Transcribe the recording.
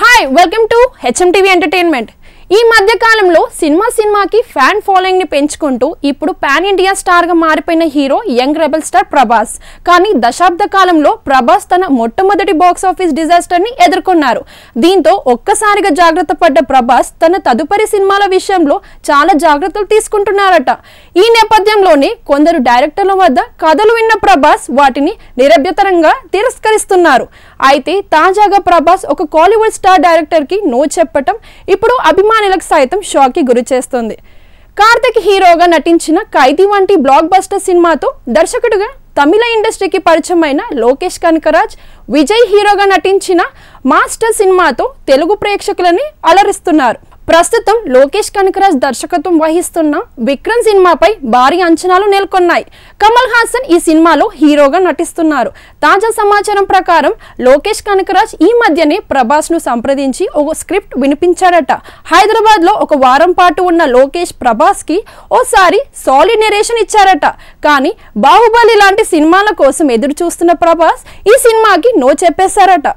Hi welcome to HMTV entertainment. ఈ మధ్య కాలంలో సినిమాకి ఫ్యాన్ ఫాలోయింగ్ ని పెంచుకుంటూ ఇప్పుడు పాన్ ఇండియా స్టార్ గా మారిపోయిన hero young rebel star Prabhas. కానీ దశాబ్ద కాలంలో ప్రభాస్ తన మొట్టమొదటి బాక్స్ ఆఫీస్ డిజాస్టర్ ని ఎదుర్కొన్నారు. దీంతో ఒక్కసారిగా జాగ్రత్త పడ్డ ప్రభాస్ తన తదుపరి సినిమాల విషయంలో చాలా జాగ్రత్తలు తీసుకుంటున్నారట. ఈ నేపథ్యంలోనే కొందరు డైరెక్టర్ల వద్ద కథలు విన్న ప్రభాస్ వాటిని నిరభ్యంతరంగా తిరస్కరిస్తున్నారు. అయితే తాజాగా ప్రభాస్ ఒక కాలీవుడ్ స్టార్ డైరెక్టర్ కి నో చెప్పటం ఇప్పుడు అభిమానులకు సైతం షాక్ కి గురి చేస్తుంది. కార్తిక్ హీరోగా నటించిన ఖైదీ వంటి బ్లాక్ బస్టర్ సినిమాతో దర్శకుడిగా తమిళ ఇండస్ట్రీకి పరిచయమైన లోకేష్ కనకరాజ్, విజయ్ హీరోగా నటించిన మాస్టర్ సినిమాతో తెలుగు ప్రేక్షకులని అలరిస్తున్నారు. ప్రస్తుతం లోకేష్ కనకరాజ్ దర్శకత్వం వహిస్తున్న విక్రమ్ సినిమాపై భారీ అంచనాలు నెలకొన్నాయి. కమల్ హాసన్ ఈ సినిమాలో హీరోగా నటిస్తున్నారు. తాజా సమాచారం ప్రకారం లోకేష్ కనకరాజ్ ఈ మధ్యనే ప్రభాస్ ను సంప్రదించి ఒక స్క్రిప్ట్ వినిపించాడట. హైదరాబాద్ లో ఒక వారం పాటు ఉన్న లోకేష్ ప్రభాస్ కి ఓసారి సాలిడ్ నెరేషన్ ఇచ్చారట. కానీ బాహుబలి లాంటి సినిమాల కోసం ఎదురు చూస్తున్న ప్రభాస్ ఈ సినిమాకి నో చెప్పేశారట.